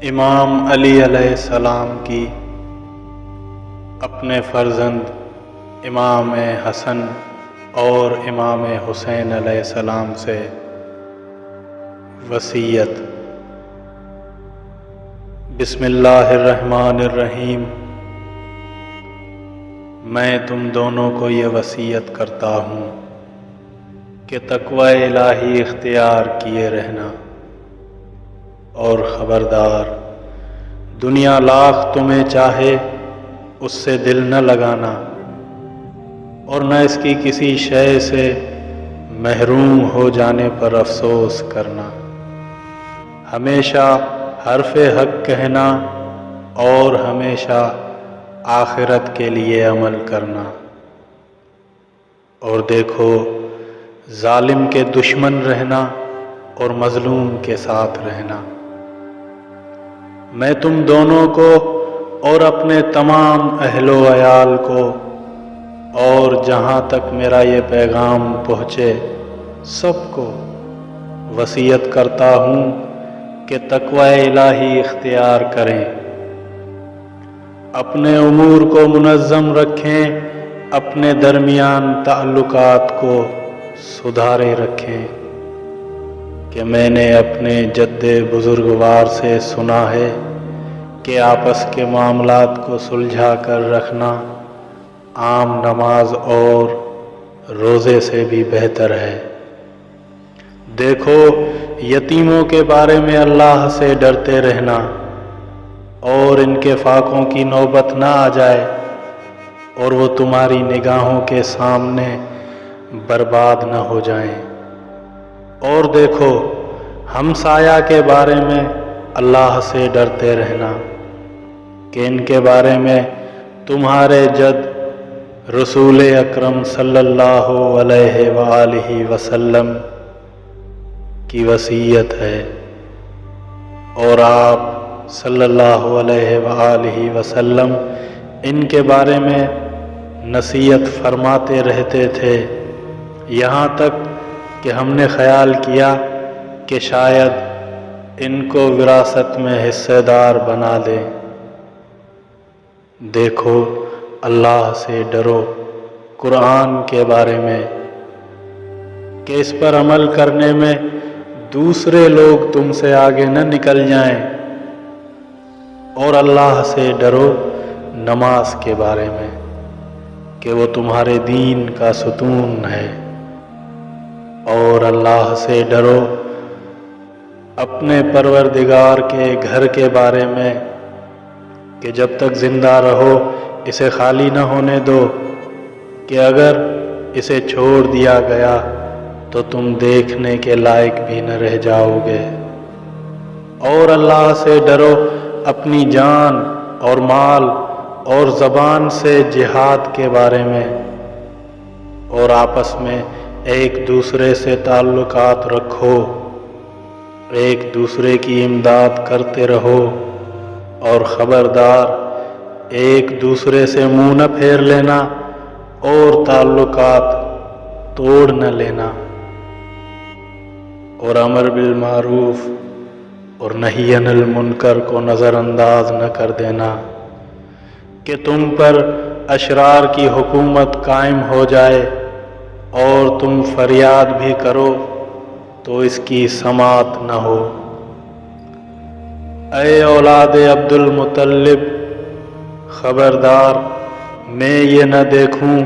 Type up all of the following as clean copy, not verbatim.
امام علی علیہ السلام کی اپنے فرزند امام حسن اور امام حسین علیہ السلام سے وصیت۔ بسم اللہ الرحمن الرحیم۔ میں تم دونوں کو یہ وصیت کرتا ہوں کہ تقوی الہی اختیار کیے رہنا، اور خبردار دنیا لاکھ تمہیں چاہے اس سے دل نہ لگانا، اور نہ اس کی کسی شے سے محروم ہو جانے پر افسوس کرنا۔ ہمیشہ حرف حق کہنا اور ہمیشہ آخرت کے لیے عمل کرنا، اور دیکھو ظالم کے دشمن رہنا اور مظلوم کے ساتھ رہنا۔ میں تم دونوں کو اور اپنے تمام اہل و عیال کو اور جہاں تک میرا یہ پیغام پہنچے سب کو وصیت کرتا ہوں کہ تقوی الہی اختیار کریں، اپنے امور کو منظم رکھیں، اپنے درمیان تعلقات کو سدھارے رکھیں، کہ میں نے اپنے جد بزرگوار سے سنا ہے کہ آپس کے معاملات کو سلجھا کر رکھنا عام نماز اور روزے سے بھی بہتر ہے۔ دیکھو یتیموں کے بارے میں اللہ سے ڈرتے رہنا، اور ان کے فاقوں کی نوبت نہ آ جائے اور وہ تمہاری نگاہوں کے سامنے برباد نہ ہو جائیں۔ اور دیکھو ہمسایہ کے بارے میں اللہ سے ڈرتے رہنا، کہ ان کے بارے میں تمہارے جد رسول اکرم صلی اللہ علیہ وآلہ وسلم کی وصیت ہے، اور آپ صلی اللہ علیہ وآلہ وسلم ان کے بارے میں نصیحت فرماتے رہتے تھے، یہاں تک کہ ہم نے خیال کیا کہ شاید ان کو وراثت میں حصہ دار بنا دیں۔ دیکھو اللہ سے ڈرو قرآن کے بارے میں، کہ اس پر عمل کرنے میں دوسرے لوگ تم سے آگے نہ نکل جائیں، اور اللہ سے ڈرو نماز کے بارے میں، کہ وہ تمہارے دین کا ستون ہے، اور اللہ سے ڈرو اپنے پروردگار کے گھر کے بارے میں، کہ جب تک زندہ رہو اسے خالی نہ ہونے دو، کہ اگر اسے چھوڑ دیا گیا تو تم دیکھنے کے لائق بھی نہ رہ جاؤ گے۔ اور اللہ سے ڈرو اپنی جان اور مال اور زبان سے جہاد کے بارے میں، اور آپس میں ایک دوسرے سے تعلقات رکھو، ایک دوسرے کی امداد کرتے رہو، اور خبردار ایک دوسرے سے منہ نہ پھیر لینا اور تعلقات توڑ نہ لینا، اور امر بالمعروف اور نہی عن المنکر کو نظر انداز نہ کر دینا، کہ تم پر اشرار کی حکومت قائم ہو جائے اور تم فریاد بھی کرو تو اس کی سماعت نہ ہو۔ اے اولاد عبد المطلب، خبردار میں یہ نہ دیکھوں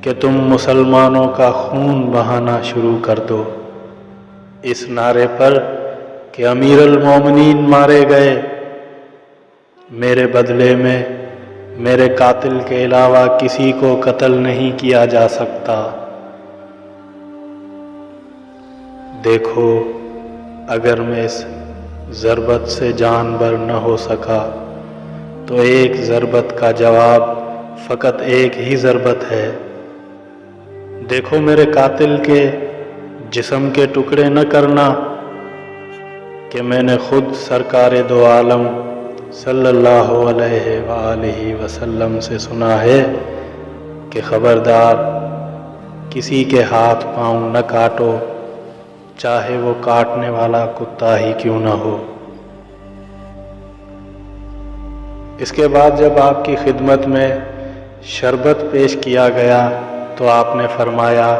کہ تم مسلمانوں کا خون بہانا شروع کر دو، اس نعرے پر کہ امیر المومنین مارے گئے، میرے بدلے میں میرے قاتل کے علاوہ کسی کو قتل نہیں کیا جا سکتا۔ دیکھو اگر میں اس ضربت سے جان بر نہ ہو سکا تو ایک ضربت کا جواب فقط ایک ہی ضربت ہے۔ دیکھو میرے قاتل کے جسم کے ٹکڑے نہ کرنا، کہ میں نے خود سرکار دو عالم صلی اللہ علیہ وآلہ وسلم سے سنا ہے کہ خبردار کسی کے ہاتھ پاؤں نہ کاٹو، چاہے وہ کاٹنے والا کتا ہی کیوں نہ ہو۔ اس کے بعد جب آپ کی خدمت میں شربت پیش کیا گیا تو آپ نے فرمایا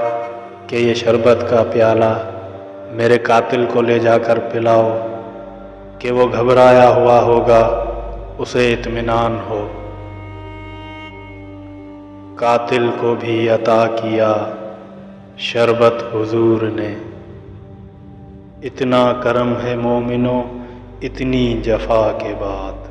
کہ یہ شربت کا پیالہ میرے قاتل کو لے جا کر پلاؤ کہ وہ گھبرایا ہوا ہوگا، اسے اطمینان ہو۔ قاتل کو بھی عطا کیا شربت حضور نے، اتنا کرم ہے مومنوں اتنی جفا کے بعد۔